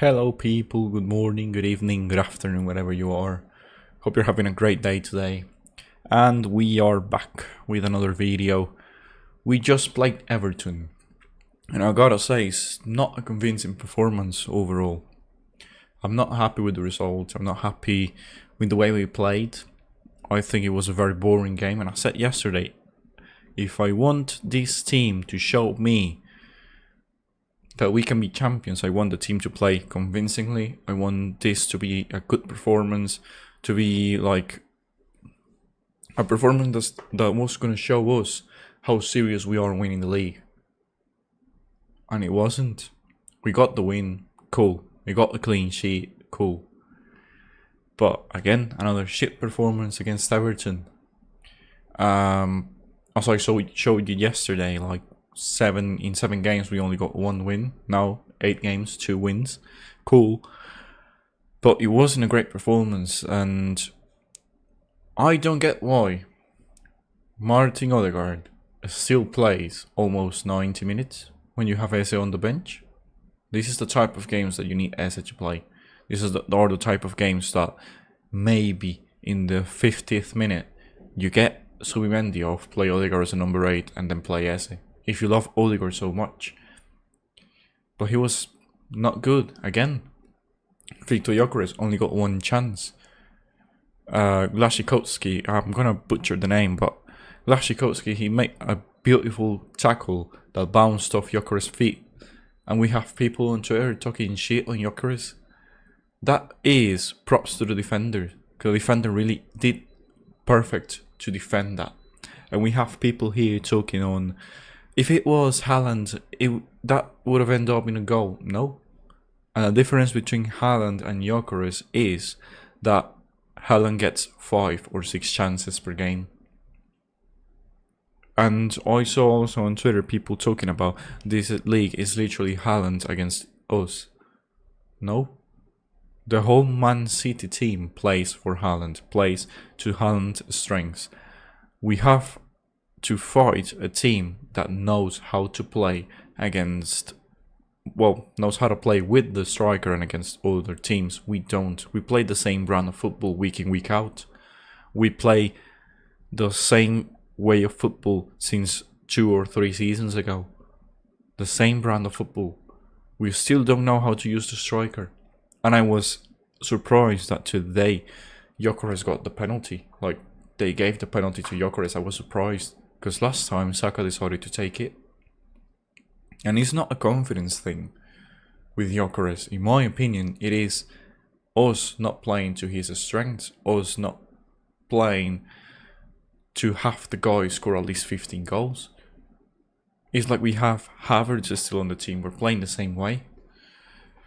Hello people, good morning, good evening, good afternoon, wherever you are. Hope you're having a great day today. And we are back with another video. We just played Everton. And I gotta say, it's not a convincing performance overall. I'm not happy with the result, I'm not happy with the way we played. I think it was a very boring game, and I said yesterday, if I want this team to show me that we can be champions, I want the team to play convincingly. I want this to be a good performance, to be like a performance that was going to show us how serious we are winning the league. And it wasn't. We got the win, cool. We got the clean sheet, cool. But again, another shit performance against Everton. As I showed you yesterday, like in 7 games we only got 1 win. Now 8 games, 2 wins. Cool. But it wasn't a great performance, and I don't get why Martin Odegaard still plays almost 90 minutes when you have Eze on the bench. This is the type of games that you need Eze to play. This is the type of games that maybe in the 50th minute you get Subimendi off, play Odegaard as a number 8, and then play Eze. If you love Odegaard so much. But he was not good again. Victor Gyokeres only got 1 chance. Gyokeres, I'm gonna butcher the name, but Gyokeres, he made a beautiful tackle that bounced off Gyokeres' feet. And we have people on Twitter talking shit on Gyokeres. That is props to the defender. Because the defender really did perfect to defend that. And we have people here talking on, if it was Haaland, that would have ended up in a goal. No. And the difference between Haaland and Gyokeres is that Haaland gets 5 or 6 chances per game. And I saw also on Twitter people talking about this league is literally Haaland against us. No. The whole Man City team plays for Haaland, plays to Haaland's strengths. We have to fight a team that knows how to play against, knows how to play with the striker and against other teams. We don't. We play the same brand of football week in, week out. We play the same way of football since 2 or 3 seasons ago. The same brand of football. We still don't know how to use the striker. And I was surprised that today Gyokeres got the penalty. Like, they gave the penalty to Gyokeres. I was surprised. Because last time Saka decided to take it. And it's not a confidence thing with Gyokeres. In my opinion, it is us not playing to his strengths. Us not playing to have the guy score at least 15 goals. It's like we have Havertz still on the team. We're playing the same way.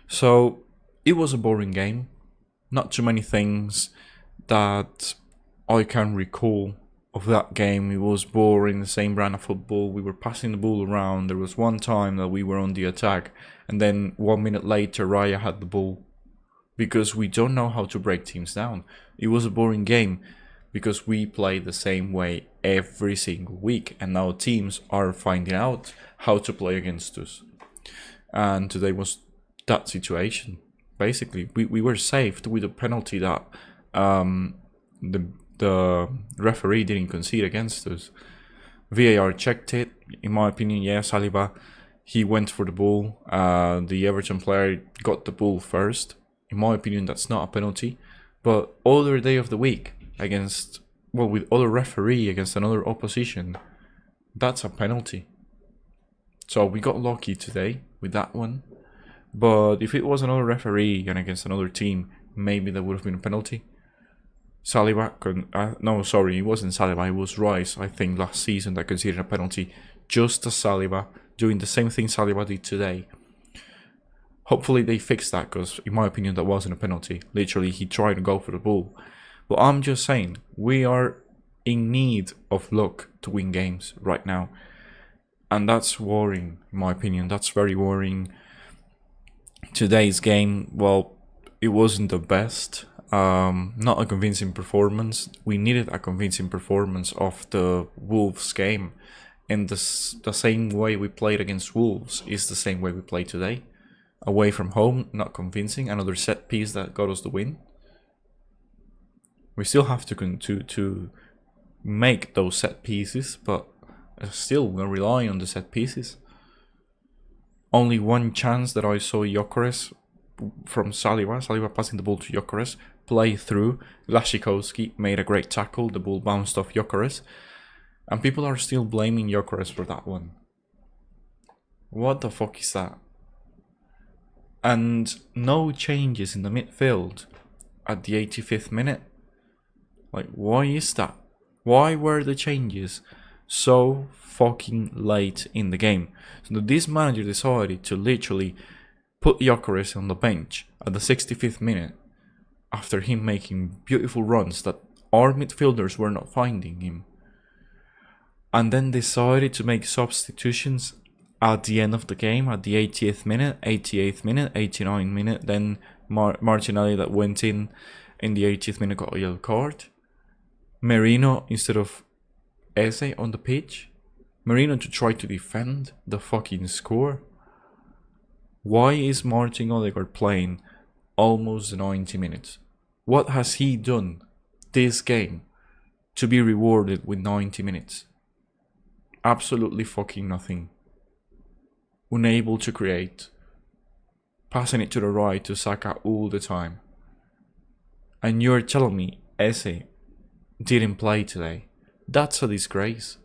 So it was a boring game. Not too many things that I can recall of that game. It was boring, the same brand of football. We were passing the ball around. There was one time that we were on the attack, and then 1 minute later Raya had the ball. Because we don't know how to break teams down. It was a boring game because we play the same way every single week, and now teams are finding out how to play against us. And today was that situation. Basically, we were saved with a penalty that the referee didn't concede against us. VAR checked it. In my opinion, yeah, Saliba, he went for the ball. The Everton player got the ball first. In my opinion, that's not a penalty. But other day of the week, against, with other referee against another opposition, that's a penalty. So we got lucky today with that one. But if it was another referee and against another team, maybe there would have been a penalty. Saliba, no, sorry, it wasn't Saliba, it was Rice, I think, last season that conceded a penalty just as Saliba, doing the same thing Saliba did today. Hopefully they fixed that, because in my opinion that wasn't a penalty. Literally, he tried to go for the ball. But I'm just saying, we are in need of luck to win games right now. And that's worrying, in my opinion. That's very worrying. Today's game, it wasn't the best. Not a convincing performance. We needed a convincing performance of the Wolves game. And the same way we played against Wolves is the same way we play today. Away from home, not convincing. Another set piece that got us the win. We still have to make those set pieces, but still we're relying on the set pieces. Only one chance that I saw Gyokeres from Saliba passing the ball to Gyokeres, play through. Laszczykowski made a great tackle, the ball bounced off Gyokeres, and people are still blaming Gyokeres for that one. What the fuck is that? And no changes in the midfield at the 85th minute. Like, why is that? Why were the changes so fucking late in the game? So this manager decided to literally put Gyokeres on the bench at the 65th minute after him making beautiful runs that our midfielders were not finding him. And then decided to make substitutions at the end of the game, at the 80th minute, 88th minute, 89th minute. Then Martinelli that went in the 80th minute got a yellow card. Merino instead of Eze on the pitch. Merino to try to defend the fucking score. Why is Martin Odegaard playing almost 90 minutes? What has he done this game to be rewarded with 90 minutes? Absolutely fucking nothing. Unable to create. Passing it to the right to Saka all the time. And you're telling me Eze didn't play today? That's a disgrace.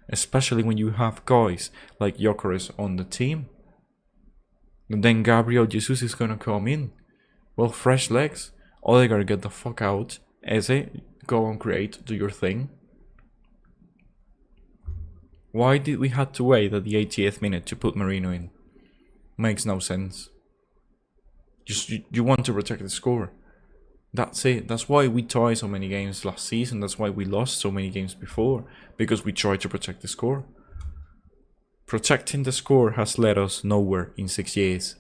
Especially when you have guys like Gyokeres on the team. And then Gabriel Jesus is gonna come in. Well, fresh legs. Odegaard, get the fuck out. Eze, go and create, do your thing. Why did we have to wait at the 80th minute to put Merino in? Makes no sense. Just you want to protect the score. That's it. That's why we tied so many games last season. That's why we lost so many games before. Because we tried to protect the score. Protecting the score has led us nowhere in 6 years.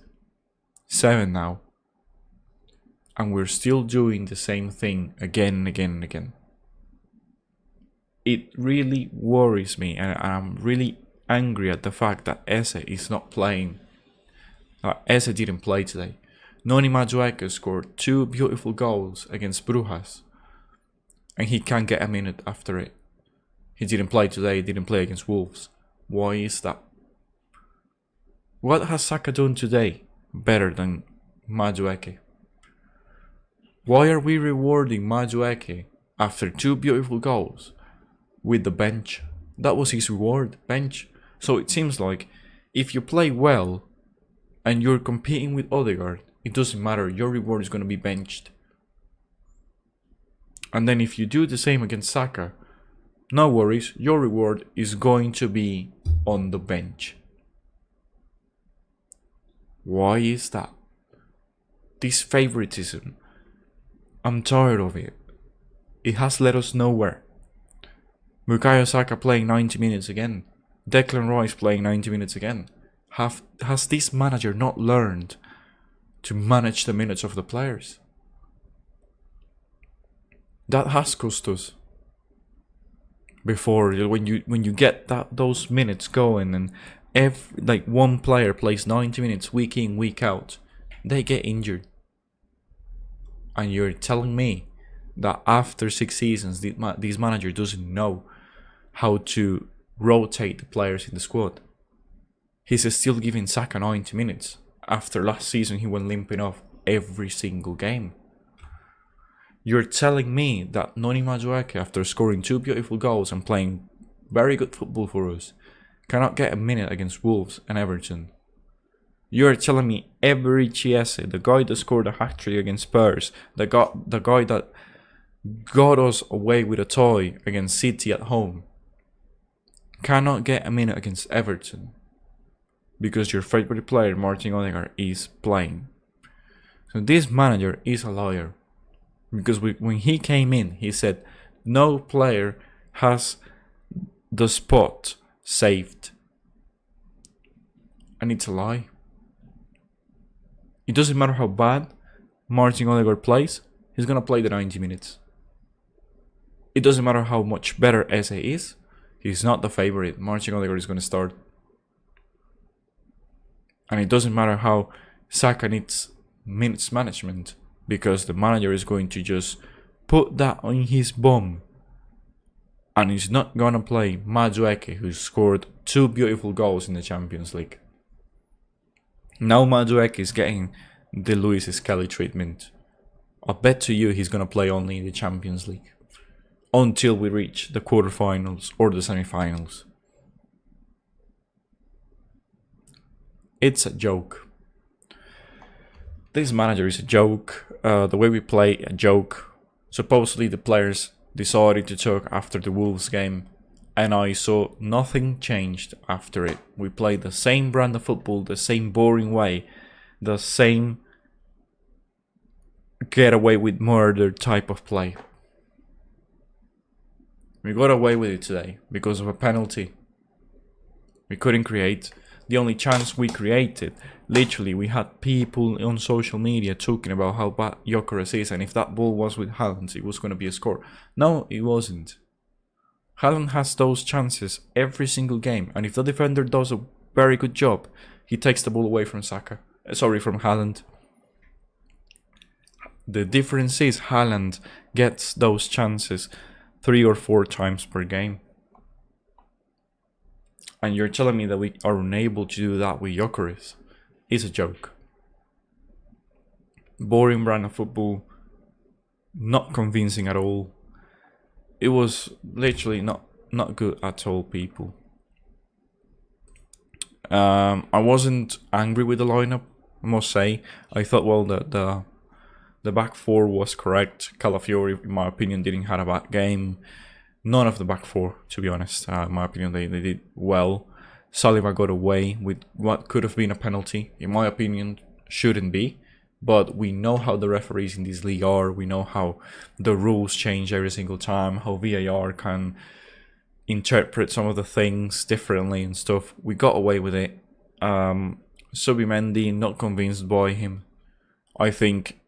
7 now. And we're still doing the same thing again and again and again. It really worries me, and I'm really angry at the fact that Eze is not playing. Eze didn't play today. Noni Madueke scored 2 beautiful goals against Brujas, and he can't get a minute after it. He didn't play today, he didn't play against Wolves. Why is that? What has Saka done today better than Madueke? Why are we rewarding Madueke after 2 beautiful goals with the bench? That was his reward, bench. So it seems like if you play well and you're competing with Odegaard, it doesn't matter, your reward is going to be benched. And then if you do the same against Saka, no worries, your reward is going to be on the bench. Why is that? This favoritism, I'm tired of it. It has led us nowhere. Bukayo Saka playing 90 minutes again. Declan Rice playing 90 minutes again. Has this manager not learned to manage the minutes of the players? That has cost us. Before, when you get those minutes going, and like one player plays 90 minutes week in, week out, they get injured. And you're telling me that after 6 seasons, this manager doesn't know how to rotate the players in the squad? He's still giving Saka 90 minutes. After last season, he went limping off every single game. You're telling me that Noni Madueke, after scoring 2 beautiful goals and playing very good football for us, cannot get a minute against Wolves and Everton? You're telling me Ebery Chiese, the guy that scored a hat-trick against Spurs, the guy that got us away with a toy against City at home, cannot get a minute against Everton because your favorite player, Martin Odegaard, is playing? So this manager is a liar. Because when he came in, he said no player has the spot saved. And it's a lie. It doesn't matter how bad Martin Odegaard plays, he's going to play the 90 minutes. It doesn't matter how much better Eze is, he's not the favorite. Martin Odegaard is going to start. And it doesn't matter how Saka needs minutes management because the manager is going to just put that on his bum. And he's not gonna play Madueke, who scored 2 beautiful goals in the Champions League. Now Madueke is getting the Luis Skelly treatment. I bet to you he's gonna play only in the Champions League until we reach the quarterfinals or the semi-finals. It's a joke. This manager is a joke. The way we play, a joke. Supposedly the players decided to talk after the Wolves game, and I saw nothing changed after it. We played the same brand of football, the same boring way, the same get away with murder type of play. We got away with it today because of a penalty. We couldn't create. The only chance we created, literally, we had people on social media talking about how bad Gyokeres is, and if that ball was with Haaland, it was going to be a score. No, it wasn't. Haaland has those chances every single game, and if the defender does a very good job, he takes the ball away from from Haaland. The difference is Haaland gets those chances 3 or 4 times per game. And you're telling me that we are unable to do that with Gyokeres? It's a joke. Boring brand of football. Not convincing at all. It was literally not good at all, people. I wasn't angry with the lineup, I must say. I thought, well, the back 4 was correct. Calafiori, in my opinion, didn't have a bad game. None of the back 4, to be honest. In my opinion, they did well. Saliba got away with what could have been a penalty. In my opinion, shouldn't be. But we know how the referees in this league are. We know how the rules change every single time. How VAR can interpret some of the things differently and stuff. We got away with it. Subimendi, not convinced by him. I think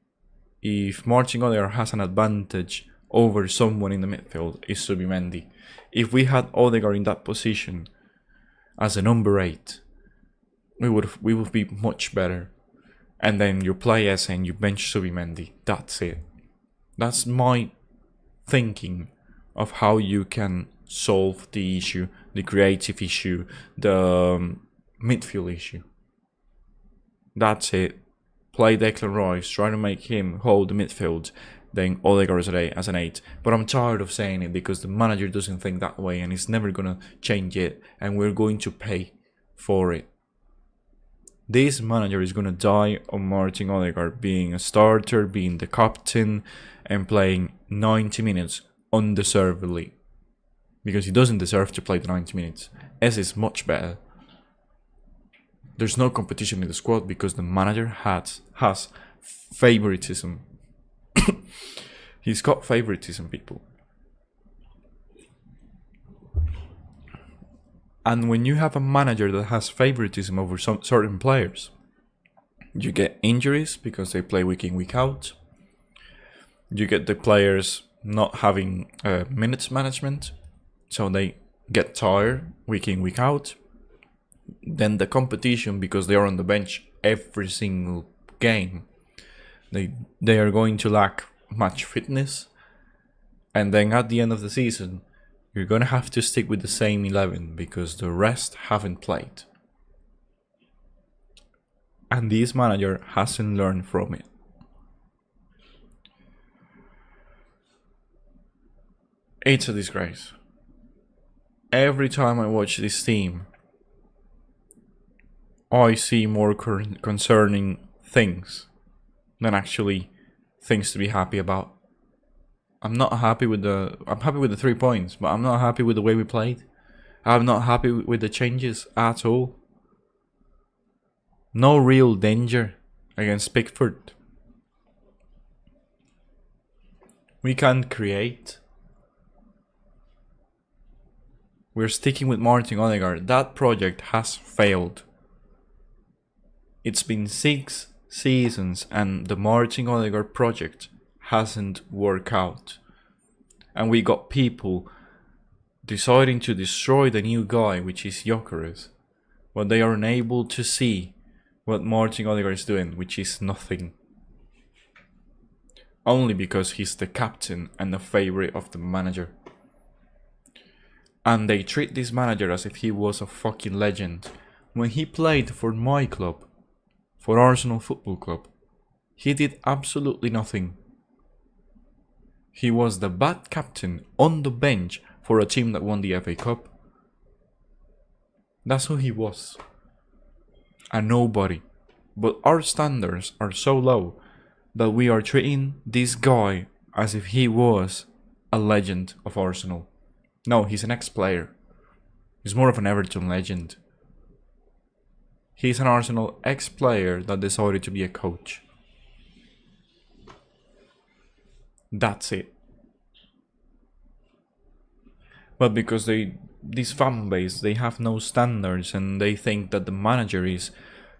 if Martin Odegaard has an advantage over someone in the midfield, is Subimendi. If we had Odegaard in that position as a number 8, we would be much better. And then you play S and you bench Subimendi. That's it. That's my thinking of how you can solve the issue, the creative issue, the midfield issue. That's it. Play Declan Rice, try to make him hold the midfield, then Odegaard as an 8. But I'm tired of saying it because the manager doesn't think that way and he's never going to change it, and we're going to pay for it. This manager is going to die on Martin Odegaard being a starter, being the captain, and playing 90 minutes undeservedly. Because he doesn't deserve to play the 90 minutes. S is much better. There's no competition in the squad because the manager has favoritism. He's got favoritism, people. And when you have a manager that has favoritism over some certain players, you get injuries because they play week in, week out. You get the players not having minutes management, so they get tired week in, week out. Then the competition, because they are on the bench every single game, they are going to lack match fitness. And then at the end of the season, you're going to have to stick with the same 11 because the rest haven't played. And this manager hasn't learned from it. It's a disgrace. Every time I watch this team, I see more concerning things than actually things to be happy about. I'm happy with the 3 points, but I'm not happy with the way we played. I'm not happy with the changes at all. No real danger against Pickford. We can't create. We're sticking with Martin Odegaard. That project has failed. It's been 6 seasons and the Martin Odegaard project hasn't worked out. And we got people deciding to destroy the new guy, which is Gyokeres. But they are unable to see what Martin Odegaard is doing, which is nothing. Only because he's the captain and the favorite of the manager. And they treat this manager as if he was a fucking legend. When he played for my club, for Arsenal Football Club, he did absolutely nothing. He was the bad captain on the bench for a team that won the FA Cup. That's who he was. A nobody. But our standards are so low that we are treating this guy as if he was a legend of Arsenal. No, he's an ex-player. He's more of an Everton legend. He's an Arsenal ex-player that decided to be a coach. That's it. But because this fan base, they have no standards and they think that the manager is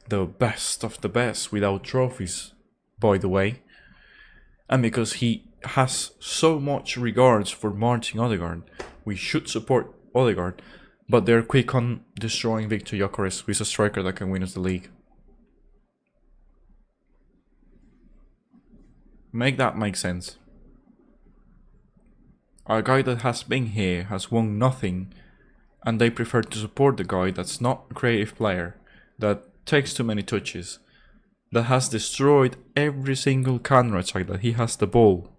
the best of the best without trophies, by the way. And because he has so much regards for Martin Odegaard, we should support Odegaard, but they're quick on destroying Victor Gyokeres, who is a striker that can win us the league. Make that make sense. A guy that has been here has won nothing, and they prefer to support the guy that's not a creative player, that takes too many touches, that has destroyed every single counter-attack that he has the ball.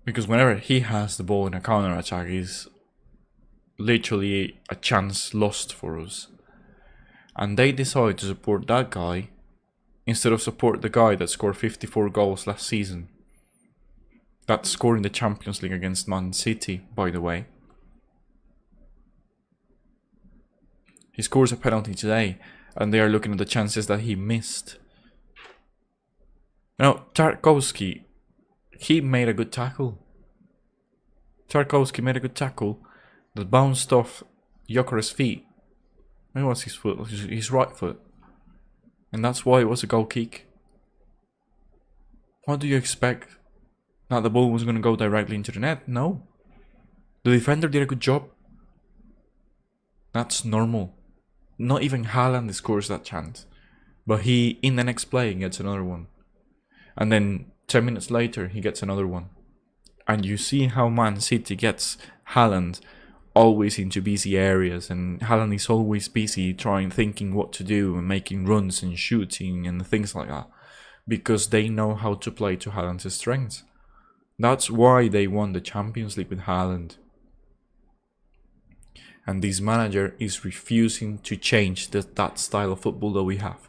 Because whenever he has the ball in a counter-attack, is literally a chance lost for us. And they decide to support that guy instead of support the guy that scored 54 goals last season. That scored in the Champions League against Man City, by the way. He scores a penalty today, and they are looking at the chances that he missed. Now, Tarkowski, he made a good tackle. Tarkowski made a good tackle that bounced off Gyokeres' feet. It was his foot, his right foot. And that's why it was a goal kick. What do you expect? That the ball was going to go directly into the net? No. The defender did a good job. That's normal. Not even Haaland scores that chance. But he, in the next play, gets another one. And then 10 minutes later, he gets another one. And you see how Man City gets Haaland always into busy areas. And Haaland is always busy thinking what to do and making runs and shooting and things like that. Because they know how to play to Haaland's strengths. That's why they won the Champions League with Haaland. And this manager is refusing to change that style of football that we have.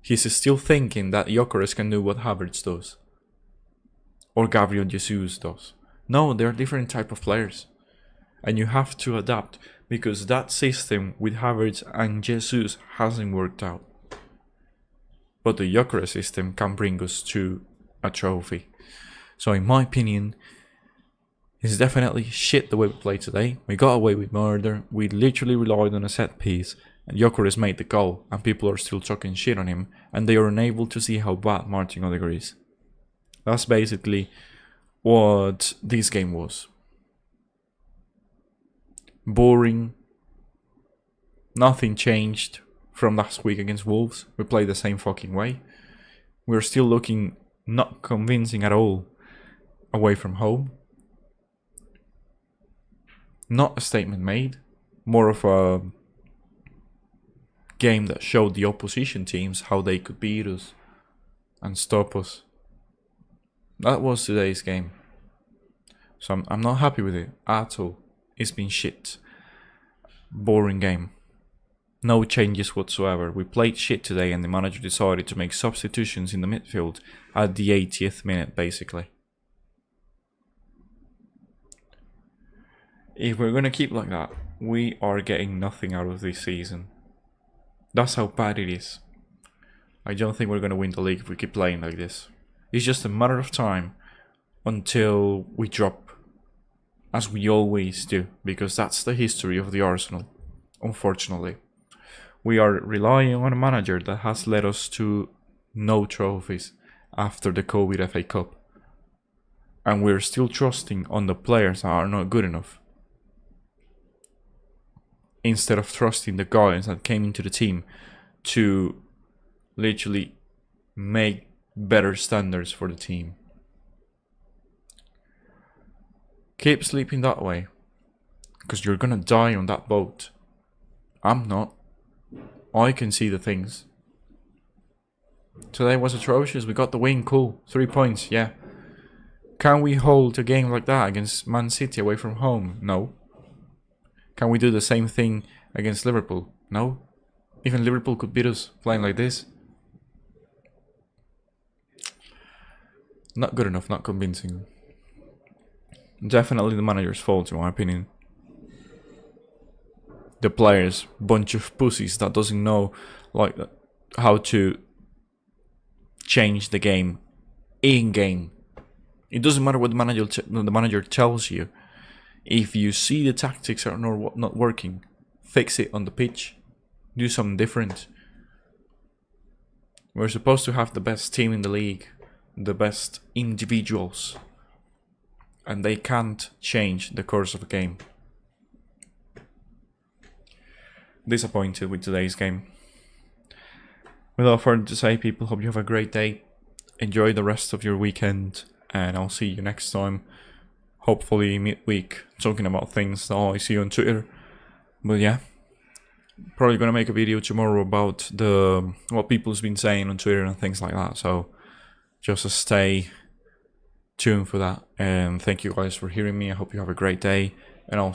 He's still thinking that Gyokeres can do what Havertz does. Or Gabriel Jesus does. No, they're different type of players. And you have to adapt, because that system with Havertz and Jesus hasn't worked out. But the Gyokeres system can bring us to a trophy. So in my opinion, it's definitely shit the way we played today. We got away with murder. We literally relied on a set piece. And Gyokeres made the goal. And people are still talking shit on him. And they are unable to see how bad Martin Odegaard is. That's basically what this game was. Boring. Nothing changed from last week against Wolves. We played the same fucking way. We're still looking not convincing at all away from home. Not a statement made, more of a game that showed the opposition teams how they could beat us and stop us. That was today's game. So I'm not happy with it at all. It's been shit. Boring game. No changes whatsoever. We played shit today and the manager decided to make substitutions in the midfield at the 80th minute basically. If we're going to keep like that, we are getting nothing out of this season. That's how bad it is. I don't think we're going to win the league if we keep playing like this. It's just a matter of time until we drop, as we always do, because that's the history of the Arsenal, unfortunately. We are relying on a manager that has led us to no trophies after the COVID FA Cup. And we're still trusting on the players that are not good enough. instead of trusting the guys that came into the team to literally make better standards for the team. Keep sleeping that way, because you're gonna die on that boat. I'm not. I can see the things. Today was atrocious. We got the win, cool. 3 points, yeah. Can we hold a game like that against Man City away from home? No. Can we do the same thing against Liverpool? No. Even Liverpool could beat us playing like this. Not good enough, not convincing. Definitely the manager's fault, in my opinion. The players, bunch of pussies that doesn't know like how to change the game in game. It doesn't matter what the manager tells you. If you see the tactics are not working, fix it on the pitch. Do something different. We're supposed to have the best team in the league, the best individuals, and they can't change the course of the game. Disappointed with today's game. Without further to say, people, hope you have a great day. Enjoy the rest of your weekend, and I'll see you next time. Hopefully midweek, talking about things that I see on Twitter. But yeah, probably gonna make a video tomorrow about what people's been saying on Twitter and things like that. So just stay tuned for that. And thank you guys for hearing me. I hope you have a great day, and I'll